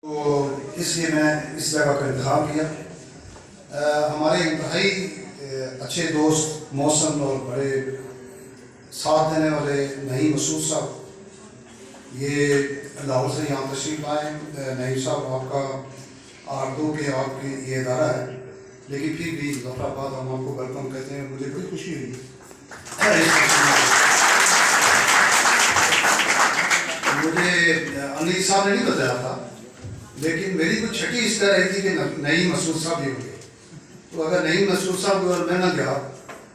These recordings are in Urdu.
تو اس لیے میں اس جگہ کا انتخاب کیا۔ ہمارے انتہائی اچھے دوست محسن اور بڑے ساتھ دینے والے نعیم مسعود صاحب یہ لاہور سے یہاں تشریف لائے۔ نعیم صاحب آپ کا آردو کے آپ کی یہ ادارہ ہے، لیکن پھر بھی ظفر آباد ہم آپ کو ویلکم کہتے ہیں، مجھے بڑی خوشی ہوئی۔ مجھے انیل صاحب نے نہیں بتایا تھا، لیکن میری کچھ چھٹی اس طرح رہی تھی کہ نعیم مسعود صاحب بھی ہوں گے، تو اگر نعیم مسعود صاحب اگر میں نہ گیا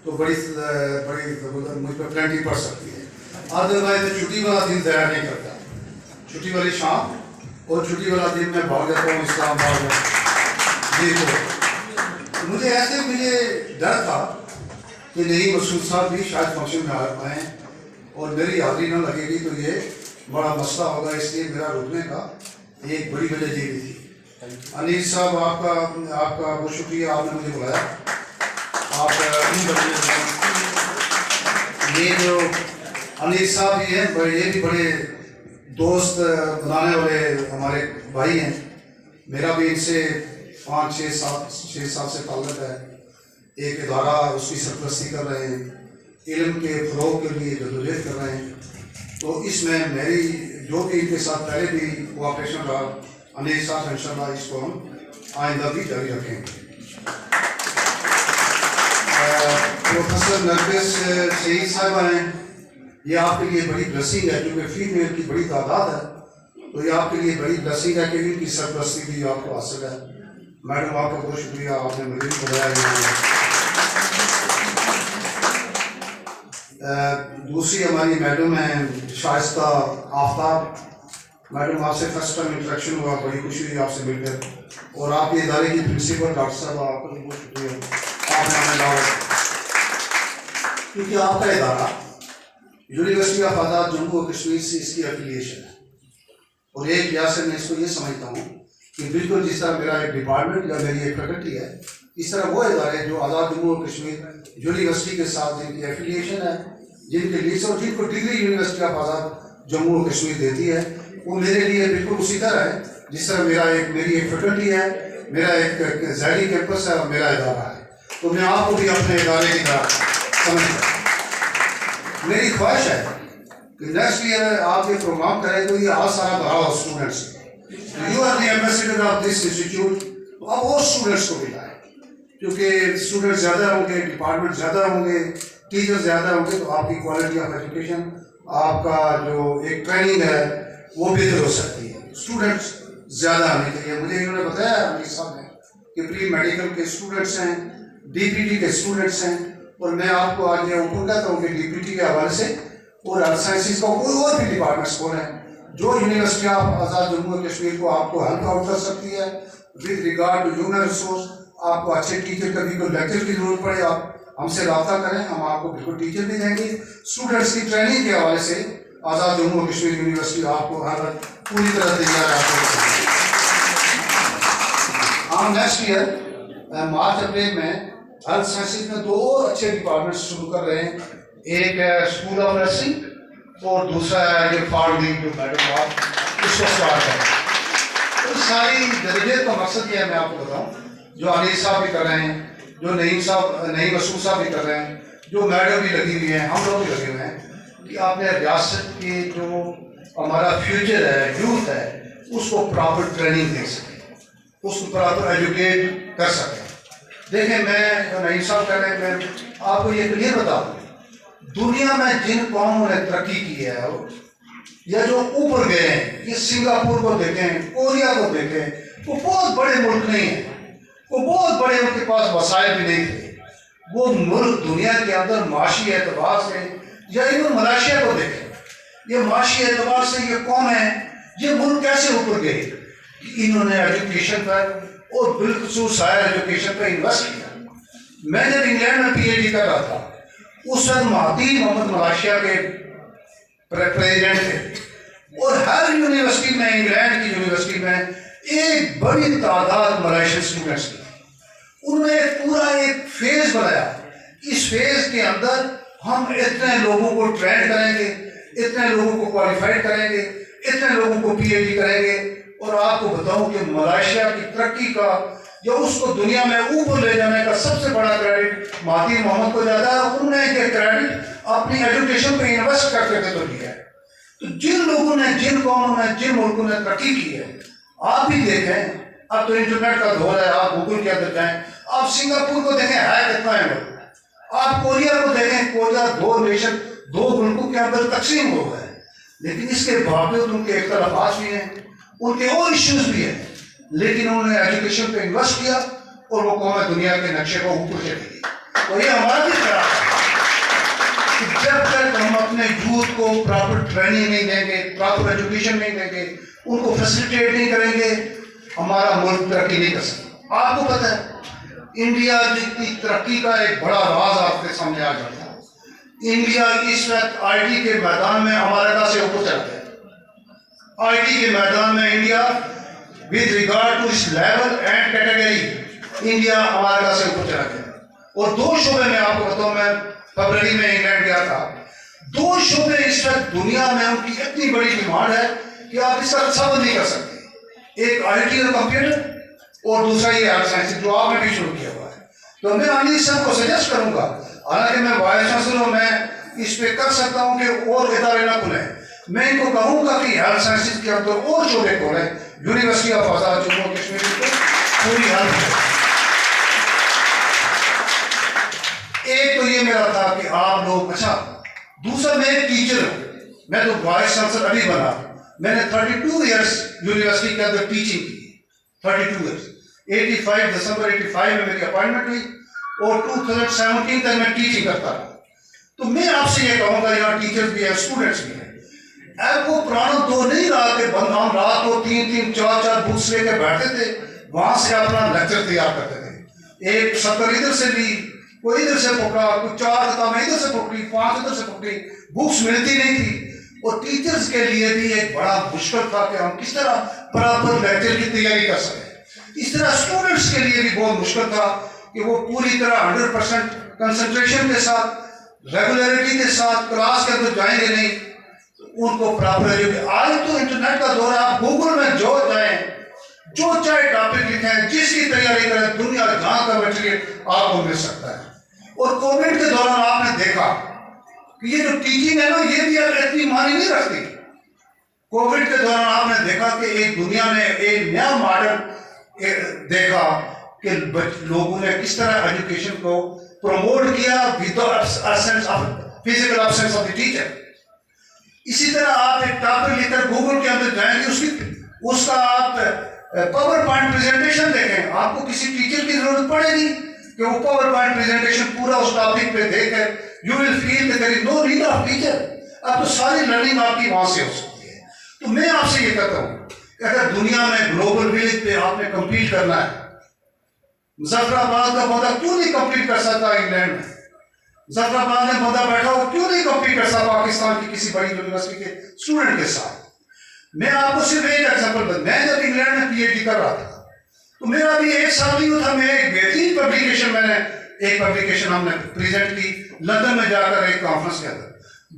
تو بڑی مجھ پہ پلینٹی پڑ سکتی ہے۔ ادروائز چھٹی والا دن ضائع نہیں کرتا، چھٹی والی شام اور چھٹی والا دن میں بھاگ جاتا ہوں اسلام آباد۔ جی تو مجھے ایسے مجھے ڈر تھا کہ نعیم مسعود صاحب بھی شاید فنکشن میں آئیں اور میری حاضری نہ لگے گی تو یہ بڑا مسئلہ ہوگا، اس لیے میرا رکنے کا ایک بڑی وجہ یہ بھی تھی۔ انیل صاحب آپ کا بہت شکریہ، آپ نے مجھے بلایا۔ آپ یہ جو انیل صاحب بھی ہیں یہ بھی بڑے دوست بنانے والے ہمارے بھائی ہیں۔ میرا بھی ان سے 5-6 سال سے تعلق ہے۔ ایک ادارہ اس کی سرپرستی کر رہے ہیں، علم کے فروغ کے لیے جدوجہد کر رہے ہیں، تو اس میں میری جو کہ ان کے ساتھ پہلے بھی کوآپریشن رہا، انیل صاحب انشاءاللہ اس کو ہم آئندہ بھی جاری رکھیں گے۔ پروفیسر نرگس سعید صاحبہ ہیں، یہ آپ کے لیے بڑی بلیسنگ ہے، کیونکہ فیمیل کی بڑی تعداد ہے، تو یہ آپ کے لیے بڑی بلیسنگ ہے کہ ان کی سرپرستی بھی آپ کو حاصل ہے۔ میڈم آپ کا بہت شکریہ، آپ نے مجھے بھی بتایا۔ دوسری ہماری میڈم ہیں شائستہ آفتاب، میڈم آپ سے فرسٹ ٹائم انٹریکشن ہوا، بڑی خوشی ہوئی آپ سے مل کر، اور آپ کے ادارے کی پرنسپل ڈاکٹر صاحب آپ کا بھی بہت شکریہ، آپ نے ہمیں دعوت، کیونکہ آپ کا ادارہ یونیورسٹی آف آزاد جموں و کشمیر سے اس کی ایفیلیشن ہے، اور ایک لحاظ سے میں اس کو یہ سمجھتا ہوں کہ بالکل جس طرح میرا ایک ڈپارٹمنٹ یا میری ایک فیکلٹی ہے، اس طرح وہ ادارے جو آزاد جموں و کشمیر یونیورسٹی کے ساتھ جن کی ایفیلیشن ہے، جن کے لیے اور جن کو ڈگری یونیورسٹی آف آزاد جموں و کشمیر دیتی ہے، وہ میرے لیے بالکل اسی طرح ہے جس طرح میری ایک فیکلٹی ہے، میرا ایک ذہنی کیمپس ہے اور میرا ادارہ ہے، تو میں آپ کو بھی اپنے ادارے کی طرح سمجھتا ہوں۔ میری خواہش ہے کہ نیکسٹ ایئر آپ یہ پروگرام کریں تو یہ آج سارا بھرا ہو students, you are the ambassador of this institute, تو آپ اور اسٹوڈنٹس کو بھی لائیں، کیونکہ اسٹوڈنٹ زیادہ ہوں گے، ڈپارٹمنٹ زیادہ ہوں گے، ٹیچر زیادہ ہوں گے، تو آپ کی کوالٹی آف ایجوکیشن، آپ کا جو ایک ٹریننگ ہے وہ بہتر ہو سکتی ہے۔ اسٹوڈنٹس زیادہ آنے کے لیے مجھے انہوں نے بتایا انیل صاحب نے کہ پری میڈیکل کے اسٹوڈنٹس ہیں، ڈی پی ٹی کے اسٹوڈنٹس ہیں، اور میں آپ کو آج یہ اوپن کہتا ہوں کہ ڈی پی ٹی کے حوالے سے اور ارتھ سائنسز کا کوئی اور بھی ڈپارٹمنٹس کھولیں جو یونیورسٹی آف آزاد جموں و کشمیر کو آپ کو ہیلپ آؤٹ کر سکتی ہے with regard to human resource. آپ کو اچھے ٹیچر، کبھی کوئی لیکچر کی ضرورت پڑے آپ ہم سے رابطہ کریں، ہم آپ کو بالکل ٹیچر بھی دیں گے۔ اسٹوڈنٹس کی ٹریننگ کے حوالے سے آزاد جموں و کشمیر یونیورسٹی آپ کو ہر وقت پوری طرح تیار ہے۔ ہم نیکسٹ ایئر مارچ اپریل میں ہیلتھ سائنسز میں 2 اور اچھے ڈپارٹمنٹس شروع کر رہے ہیں، ایک ہے اسکول آف نرسنگ اور دوسرا ہے یہ فارمنگ جو میڈم آپ اس کو اسٹارٹ کریں۔ تو ساری جدوجہد کا مقصد یہ ہے، میں آپ کو بتاؤں، جو انیل صاحب بھی کر رہے ہیں، جو نعیم مسعود صاحب بھی کر رہے ہیں، جو میڈم بھی لگی ہوئی ہیں، ہم لوگ بھی لگے ہوئے ہیں، کہ آپ نے ریاست کے جو ہمارا فیوچر ہے، یوتھ ہے، اس کو پراپر ٹریننگ دے سکیں، اس کو پراپر ایجوکیٹ کر سکیں۔ دیکھیں، میں نعیم صاحب کہہ رہے ہیں، میں آپ کو یہ کلیئر بتا دوں، دنیا میں جن قوموں نے ترقی کی ہے یا جو اوپر گئے ہیں، یہ سنگاپور کو دیکھیں، کوریا کو دیکھیں، وہ بہت بڑے ملک نہیں ہیں، وہ بہت بڑے، ان کے پاس وسائل بھی نہیں تھے، وہ ملک دنیا کے اندر معاشی اعتبار سے، یا ایون ملائیشیا کو دیکھیں، یہ معاشی اعتبار سے یہ قوم ہے، یہ ملک کیسے اوپر گئے کہ انہوں نے ایجوکیشن پر اور بالخصوص ہائر ایجوکیشن پر انویسٹ کیا۔ میں جب انگلینڈ میں پی ایچ ڈی کر رہا تھا، اس وقت مہدی محمد ملائیشیا کے پریزیڈنٹ تھے، اور ہر یونیورسٹی میں، انگلینڈ کی یونیورسٹی میں ایک بڑی تعداد ملائیشین اسٹوڈنٹس کی، انہوں نے پورا ایک فیز بنایا، اس فیز کے اندر ہم اتنے لوگوں کو ٹرین کریں گے، اتنے لوگوں کو کوالیفائڈ کریں گے، اتنے لوگوں کو پی ایچ ڈی کریں گے، اور آپ کو بتاؤں کہ ملائیشیا کی ترقی کا یا اس کو دنیا میں اوپر لے جانے کا سب سے بڑا کریڈٹ مہاتیر محمد کو جاتا ہے. انہوں نے یہ کریڈٹ اپنی ایجوکیشن پہ انویسٹ کرتے تھے تو لیا ہے. تو جن لوگوں نے، جن قوموں نے، جن ملکوں نے ترقی کی ہے، آپ بھی دیکھیں. اب تو انٹرنیٹ کا دور ہے، آپ گوگل کے اندر جائیں، آپ سنگاپور کو دیکھیں ہے کتنا ہے ملک، آپ کوریا کو دیکھیں، کوریا دو نیشن، دو ملکوں کے اندر تقسیم ہو گئے، لیکن اس کے باوجود ان کے اختلافات بھی ہیں، ان کے اور ایشوز بھی ہیں، لیکن انہوں نے ایجوکیشن پہ انویسٹ کیا اور وہ قوم دنیا کے نقشے کو اوپر چلی گئی. اور یہ ہمارا بھی خیال ہے کہ جب تک ہم اپنے یوتھ کو پراپر ٹریننگ نہیں دیں گے، پراپر ایجوکیشن نہیں دیں گے، ان کو فیسیلیٹیٹ نہیں کریں گے، ہمارا ملک ترقی نہیں کر سکتا. آپ کو پتہ ہے انڈیا کی ترقی کا ایک بڑا راز آپ کے سامنے آ جاتا ہے. انڈیا اس وقت آئی ٹی کے میدان میں امریکہ سے اوپر چلتا ہے. آئی ٹی کے میدان میں India with regard to its level and category India امریکہ سے اوپر چلا گیا. اور دو شعبے میں آپ کو بتاؤں، میں فروری میں انگلینڈ گیا تھا، دو شعبے اس وقت دنیا میں ان کی اتنی بڑی ڈیمانڈ ہے کہ آپ اس کا تصور نہیں کر سکتے. ایک آئی ٹی اور کمپیوٹر اور دوسرا یہ ہیلتھ سائنس جو آپ نے بھی شروع کیا ہوا ہے. تو میں انیس صاحب کو سجیسٹ کروں گا، حالانکہ میں وائس چانسلر ہوں، میں اس پہ کر سکتا ہوں کہ اور ادارے نہ کھلیں. میں ان کو کہوں گا کہ ہیلتھ سائنسز کے اندر اور شعبے کھولیں. یونیورسٹی آف آزاد جموں و کشمیر کو پوری ہیلپ ہے. ایک تو یہ میرا تھا کہ آپ لوگ، اچھا دوسرا میں ایک ٹیچر ہوں، میں تو وائس چانسلر ابھی بنا، میں نے 32 ایئرس یونیورسٹی کے اندر ٹیچنگ کی. 32 ایئرس. 85 دسمبر 85 میں میری اپائنٹمنٹ ہوئی اور 2017 تک میں ٹیچنگ کرتا رہا. تو میں آپ سے یہ کہوں گا، یہاں ٹیچرز بھی ہیں، اسٹوڈنٹس بھی ہیں، اب وہ پرانا دور نہیں رہا کہ ہم رات کو 3 4 بکس لے کے بیٹھتے تھے، وہاں سے اپنا لیکچر تیار کرتے تھے. ایک 70 ادھر سے لی، کوئی ادھر سے پکڑا، کوئی 4 کتابیں ادھر سے پکڑی، 5 ادھر سے پکڑی، بکس ملتی نہیں تھی. اور ٹیچرز کے لیے بھی ایک بڑا مشکل تھا کہ ہم کس طرح پراپر لیکچر کی تیاری کر سکیں. اس طرح اسٹوڈنٹس کے لیے بھی بہت مشکل تھا کہ وہ پوری طرح 100% کنسنٹریشن کے ساتھ، ریگولیرٹی کے ساتھ کلاس کے اندر جائیں گے نہیں، ان کو پراپر ایجوکیشن. آج تو انٹرنیٹ کا دور ہے، آپ گوگل میں جو جائیں، جو چاہے ٹاپک لکھیں، جس کی تیاری کریں، دنیا جہاں کا مٹیریل آپ کو مل سکتا ہے. اور کووڈ کے دوران آپ نے دیکھا کہ یہ جو ٹیچنگ ہے نا، یہ بھی اب اتنی معنی نہیں رکھتی. کووڈ کے دوران آپ نے دیکھا کہ ایک دنیا نے ایک نیا ماڈل دیکھا کہ لوگوں نے کس طرح ایجوکیشن کو پروموٹ کیا with physical absence of the teacher. اسی طرح آپ ایک ٹاپک لے کر گوگل کے اندر جائیں گے، اس کا آپ پاور پوائنٹ پریزنٹیشن دیکھیں، آپ کو کسی ٹیچر کی ضرورت پڑے گی کہ وہ پاور پوائنٹ پریزنٹیشن پورا اس ٹاپک پہ دے کر you will feel that there is no need of teacher. اب تو ساری لرننگ آپ کی وہاں سے ہو سکتی ہے. تو میں آپ سے یہ کہتا ہوں کہ اگر دنیا میں گلوبل ولیج پہ آپ نے کمپیٹ کرنا ہے، مظفر آباد کا بندہ کیوں نہیں کمپیٹ کر سکتا انگلینڈ میں؟ مظفر آباد میں بندہ بیٹھا ہو کیوں نہیں کمپیٹ کر سکتا پاکستان کی کسی بڑی یونیورسٹی کے اسٹوڈنٹ کے ساتھ؟ میں آپ کو صرف ایک ایگزامپل دوں. میں جب انگلینڈ میں پی ایچ ڈی کر رہا تھا تو میرا بھی 1 سال نہیں تھا، میں ایک بہترین پبلیکیشن، میں نے ایک پبلیکیشن ہم نے پریزنٹ کی لندن میں جا کر ایک کانفرنس کے اندر.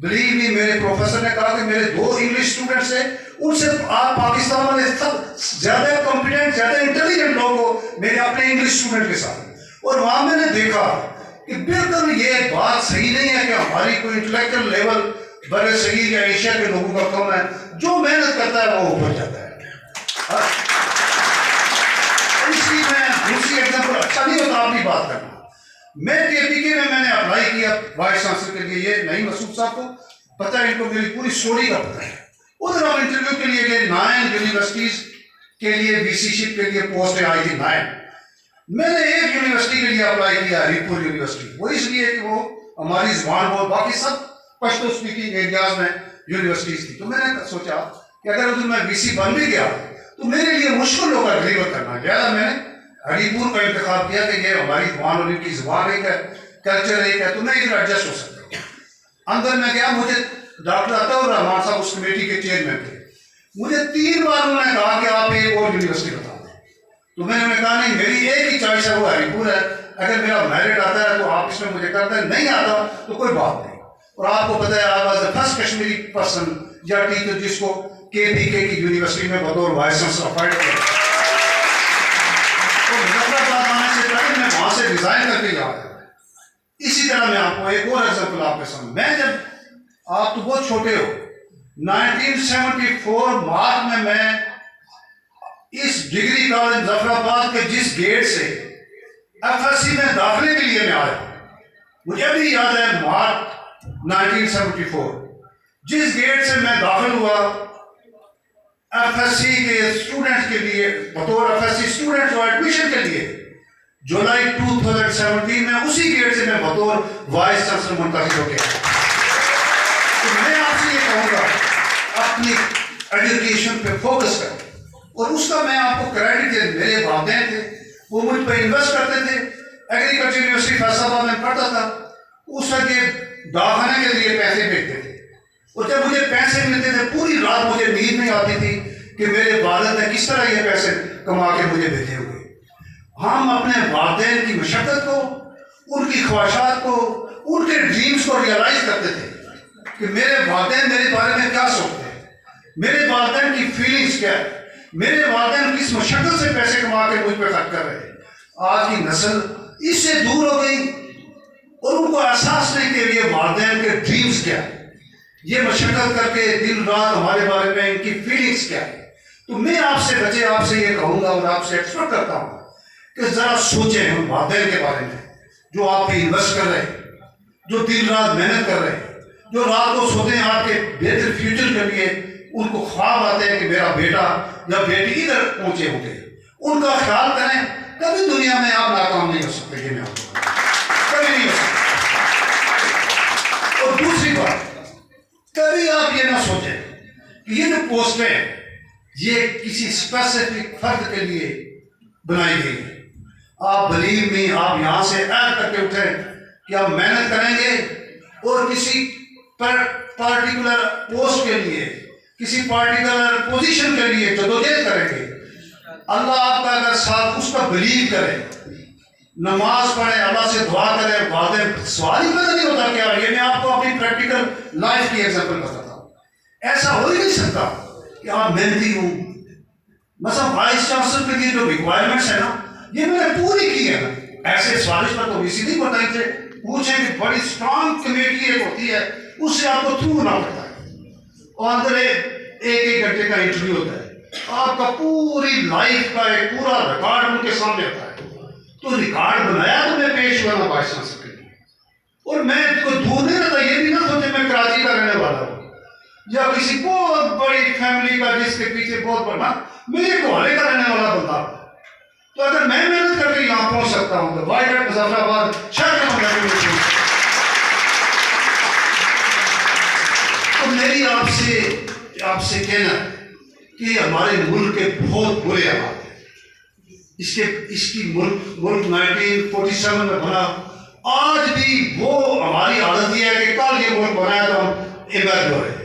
بلیو می، میرے پروفیسر نے کہا کہ میرے 2 انگلش اسٹوڈنٹس ہیں، ان سے آپ پاکستان والے سب زیادہ کمپیٹنٹ، زیادہ انٹیلیجنٹ لوگ ہو میرے اپنے انگلش اسٹوڈنٹ کے ساتھ. اور وہاں میں نے دیکھا کہ بالکل یہ بات صحیح نہیں ہے کہ ہماری کوئی انٹلیکچل لیول بر صغیر یا ایشیا کے لوگوں کا کم ہے، جو محنت کرتا ہے وہ اوپر جاتا ہے. اس کی میں دوسری ایگزامپل، اچھا نہیں ہوتا اپنی بات کرنا. میں کے پی کے میں نے اپلائی کیا وائس چانسلر کے لیے، یہ نہیں مسعود صاحب کو پتہ ہے، ان کو میری پوری اسٹوری کا پتہ ہے. ادھر ہم انٹرویو کے لیے گئے، 9 یونیورسٹیز کے لیے وی سی شپ کے لیے پوسٹیں آئی تھی 9. میں نے ایک یونیورسٹی کے لیے اپلائی کیا، ہری پور یونیورسٹی. وہ اس لیے کہ وہ ہماری زبان بول، باقی سب پشتو اسپیکنگ ایریاز میں یونیورسٹیز تھی. تو میں نے سوچا کہ اگر ادھر میں وی سی بن بھی گیا تو میرے لیے مشکل ہوگا ڈلیور کرنا. لہٰذا میں نے ہری پور کا انتخاب کیا کہ یہ ہماری زبان اور ان کی زبان ایک ہے، کلچر ایک ہے، تو میں ادھر ایڈجسٹ ہو سکتا ہوں. اندر میں گیا، مجھے ڈاکٹر عطاء الرحمان صاحب اس کمیٹی کے چیئرمین تھے. مجھے 3 بار انہوں نے کہا کہ آپ ایک اور یونیورسٹی بتا دیں. تو میں نے کہا نہیں، میری ایک ہی چوائس ہے، وہ ہری پور ہے. اگر میرا میرٹ آتا ہے تو آپ اس میں مجھے کرتے ہیں، نہیں آتا تو کوئی بات نہیں. اور آپ کو پتہ ہے I was the first Kashmiri person یا ٹیچر جس کو KPK کی یونیورسٹی میں بطور وائس چانسلر اپائنٹ کیا. تو مظفرآباد آنے سے پہلے میں وہاں سے ریزائن کر کے جا رہا تھا. اسی طرح میں آپ کو ایک اور ایگزامپل آپ کے سامنے, میں جب آپ تو بہت چھوٹے ہو 1974 مارچ میں اس ڈگری کالج مظفرآباد کے جس گیٹ سے FSC میں داخلے کے لیے میں آیا, مجھے بھی یاد ہے مارچ 1974 جس گیٹ سے میں داخل ہوا FSC کے اسٹوڈنٹس کے لیے, بطور FSC اسٹوڈنٹس اور ایڈمیشن کے لیے جولائی 2017 میں اسی گیٹ سے میں بطور وائس چانسلر منتخب ہو گیا. تو میں آپ سے یہ کہوں گا اپنی ایجوکیشن پہ فوکس کریں, اور اس کا میں آپ کو کریڈٹ دے, میرے والدین تھے وہ مجھ پہ انویسٹ کرتے تھے. ایگریکلچر یونیورسٹی فیصل آباد میں پڑھتا تھا, اس وقت یہ ڈاکخانے کے لیے پیسے بھیجتے تھے, اور جب مجھے پیسے ملتے تھے پوری رات مجھے نیند نہیں آتی تھی کہ میرے والد نے کس طرح یہ پیسے کما کے مجھے بھیجے ہوئے. ہم اپنے والدین کی مشقت کو, ان کی خواہشات کو, ان کے ڈریمز کو ریئلائز کرتے تھے کہ میرے والدین میرے بارے میں کیا سوچتے ہیں, میرے والدین کی فیلنگز کیا ہے, میرے والدین کس مشقت سے پیسے کما کے مجھ پہ خرچ کر رہے ہیں. آج کی نسل اس سے دور ہو گئی اور ان کو احساس نہیں کہ یہ والدین کے ڈریمز کیا ہے, یہ مشقت کر کے دن رات ہمارے بارے میں ان کی فیلنگز کیا ہے. تو میں آپ سے بچے آپ سے یہ کہوں گا اور آپ سے ایکسپیکٹ کرتا ہوں کہ ذرا سوچیں ہم والدین کے بارے میں جو آپ پہ انویسٹ کر رہے ہیں, جو دن رات محنت کر رہے ہیں, جو رات کو سوتے ہیں آپ کے بہتر فیوچر کے لیے. ان کو خواب آتے ہیں کہ میرا بیٹا یا بیٹی ادھر پہنچے ہوں گے, ان کا خیال کریں. کبھی دنیا میں آپ ناکام نہیں ہو سکتے, یہ میں آپ کو کبھی نہیں ہو سکتے. اور دوسری بات, کبھی آپ یہ نہ سوچیں کہ یہ جو پوسٹیں ہیں یہ کسی اسپیسیفک فرد کے لیے بنائی گئی ہے. آپ بلیو میں آپ یہاں سے عہد کر کے اٹھیں کہ آپ محنت کریں گے اور کسی پارٹیکولر پوسٹ کے لیے, کسی پارٹیکولر پوزیشن کے لیے جدوجہد کریں گے. اللہ آپ کا اگر ساتھ اس کا بلیو کرے, نماز پڑھے, اللہ سے دعا کرے, والدین سوال ہی پیدا نہیں ہوتا. کیا یہ میں آپ کو اپنی پریکٹیکل لائف کی ایگزامپل بتاتا ہوں. ایسا ہو ہی نہیں سکتا کہ آپ محنتی ہوں. مثلا وائس چانسلر کے لیے جو ریکوائرمنٹس ہیں نا یہ میں نے پوری کی ہے نا. ایسے سوالش پر تو ویسی نہیں بتائی تھے, پوچھیں کہ بڑی اسٹرانگ کمیٹی ایک ہوتی ہے, اس سے آپ کو تھرو ہونا پڑتا ہے, اور اندر ایک گھنٹے کا انٹرویو ہوتا ہے. آپ کا پوری لائف کا ایک پورا ریکارڈ ان کے سامنے ہوتا ہے. تو ریکارڈ بنایا تو میں پیش ہوا نا وائس چانسلر کے لیے, اور میں کوئی دور نہیں رہتا. یہ بھی نہ سوچے میں کراچی کا رہنے والا ہوں یا کسی بہت بڑی فیملی کا جس کے پیچھے بہت بڑا میرے گوالے کا رہنے والا بندہ. تو اگر میں محنت کر کے یہاں پہنچ سکتا ہوں تو وائی ڈیٹ مظفرآباد شہر کا مطلب. تو میری آپ سے کہنا کہ ہمارے ملک کے بہت برے حالات ہیں. اس کی ملک 1947 میں بنا, آج بھی وہ ہماری عادت یہ ہے کہ کل یہ ملک بنایا تو ہم ایمرج ہو رہے ہیں.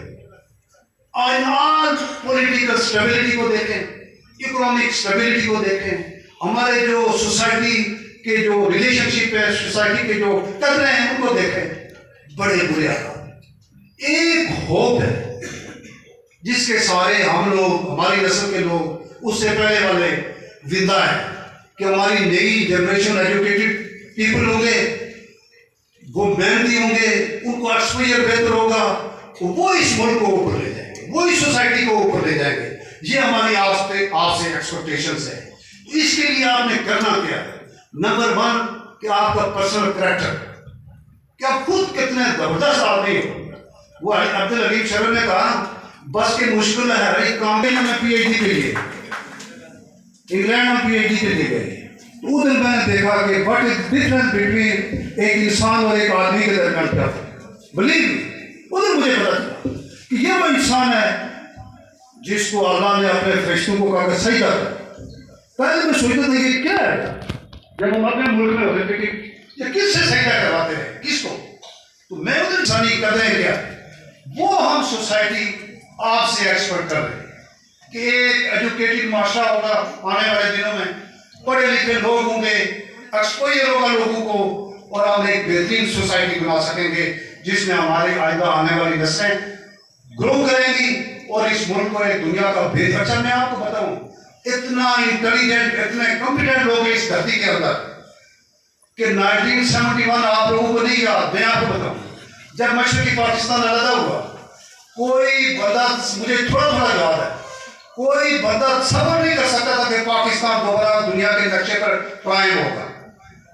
آج پولیٹیکل سٹیبلٹی کو دیکھیں, اکنامک سٹیبلٹی کو دیکھیں, ہمارے جو سوسائٹی کے جو ریلیشن شپ ہے, سوسائٹی کے جو قدریں ہیں ان کو دیکھیں, بڑے برے حالات. ایک ہوپ ہے جس کے سارے ہم لوگ, ہماری نسل کے لوگ, اس سے پہلے والے زندہ ہیں کہ ہماری نئی جنریشن ایجوکیٹڈ پیپل ہوں گے, وہ محنتی ہوں گے, ان کو ایکسپوجر بہتر ہوگا, وہ اس ملک کو اوپر لے جائیں گے, وہ اس سوسائٹی کو اوپر لے جائیں گے. یہ ہماری آپ سے ایکسپیکٹیشنز ہے. اس کے لیے آپ نے کرنا کیا ہے؟ نمبر 1 کہ آپ کا پرسنل کریکٹر, کہ آپ خود کتنے زبردست آدمی ہو. وہ عبدالحلیم شرر نے کہا بس کے مشکل ہے ہر ایک کام. میں PhD کے لیے انگلینڈ میں PhD کے لیے گئی. تو دن میں نے دیکھا کہ what is difference between ایک انسان اور ایک آدمی کے درمیان کیا ہے. بلیو ادھر مجھے پتا چلا کہ یہ وہ انسان ہے جس کو اللہ نے اپنے فرشتوں کو کہا کہ سجدہ کر. پہلے میں سوچتا تھا کہ کیا ہے, جب ہم اپنے ملک میں ہوتے تھے کہ یہ کس سے سجدہ کرواتے ہیں, کس کو. تو میں ادھر انسانی قدریں کیا وہ ہم سوسائٹی آپ سے ایکسپیکٹ کر رہے ہیں کہ ایک ایجوکیٹڈ معاشرہ ہوگا آنے والے دنوں میں, پڑھے لکھے لوگ ہوں گے, ایکسپوجر ہوگا لوگوں کو, اور ہم ایک بہترین سوسائٹی بنا سکیں گے جس میں ہمارے آئندہ آنے والی نسلیں گرو کریں گی اور اس ملک کو ایک دنیا کا بہتر. اچھا میں آپ کو بتاؤں اتنا انٹیلیجنٹ اتنے کمپیٹنٹ لوگ ہیں اس دھرتی کے اندر کہ 1971 آپ لوگوں کو نہیں یاد. میں آپ کو بتاؤں جب مشرقی پاکستان علیحدہ ہوا کوئی بندہ مجھے تھوڑا تھوڑا یاد ہے کوئی بندہ صبر نہیں کر سکتا تھا کہ پاکستان دوبارہ دنیا کے نقشے پر قائم ہوگا.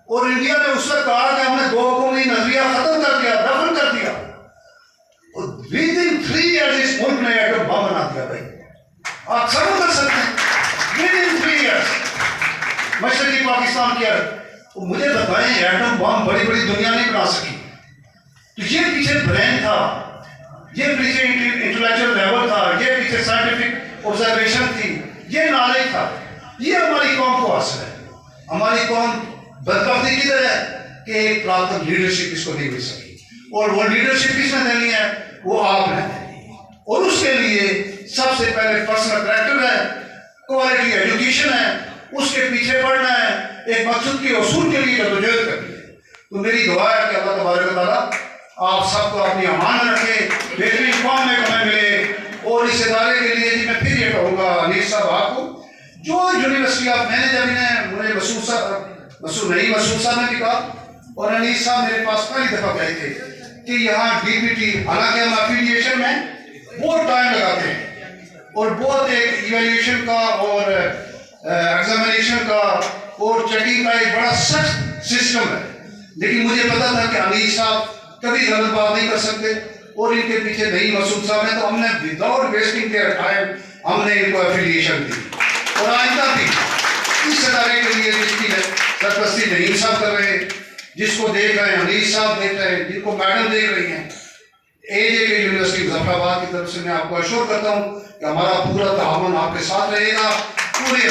اور انڈیا نے اس وقت کہا کہ ہم نے دو قومی نظریہ ختم کر دیا دفن کر دیا. اور within 3 years اس ملک نے ایٹم بم بنا دیا. بھائی آپ صبر کر سکتے ہیں within 3 years مشرقی پاکستان کی مجھے بتائیں ایٹم بم بڑی بڑی دنیا نہیں بنا سکی. تو یہ پیچھے برین تھا یہ پیچھے انٹلیکچوئل لیول تھا یہ پیچھے سائنٹیفک آبزرویشن تھی یہ نالج تھا. یہ ہماری قوم کو حاصل ہے. ہماری قوم بدبختی کدھر ہے کہ ایک پراپر لیڈرشپ اس کو نہیں مل سکی اور وہ لیڈرشپ کس نے دینی ہے وہ آپ نے دینی ہے. اور اس کے لیے سب سے پہلے پرسنل کریکٹر ہے کوالٹی ایجوکیشن ہے اس کے پیچھے پڑھنا ہے ایک مقصد کے اصول کے لیے جدوجہد کرنی ہے. تو میری دعا ہے کہ اللہ تبارک و تعالیٰ آپ سب کو اپنی امان میں رکھے بہترین قوم میں ہمیں ملے. اور اس ادارے کے لیے میں پھر یہ کہوں گا انیس صاحب آپ کو جو یونیورسٹی آپ میں نے جب انہیں مجھے مسعود صاحب نے بھی کہا اور انیس صاحب میرے پاس پہلی دفعہ گئے تھے کہ یہاں ڈی پی ٹی حالانکہ ہم افیلیشن میں بہت ٹائم لگاتے ہیں اور بہت ایک ایویلیویشن کا اور ایگزامینیشن کا اور چیکنگ کا ایک بڑا سخت سسٹم ہے. لیکن مجھے پتا تھا کہ انیس صاحب کبھی غلط بات نہیں کر سکتے اور ان کے پیچھے نہیں مسعود صاحب ہیں تو ہم نے وداؤٹ ویسٹنگ دیئر ٹائم ہم نے ان کو افیلیشن دی. اور آئندہ بھی اس ادارے کے لیے جس کی سرپرستی نعیم صاحب کر رہے ہیں جس کو دیکھ رہے ہیں انیس صاحب دیکھ رہے ہیں جن کو میڈم دیکھ رہی ہیں AJK یونیورسٹی مظفر آباد کی طرف سے میں آپ کو اشور کرتا ہوں کہ ہمارا پورا تعاون آپ کے ساتھ رہے گا پورے.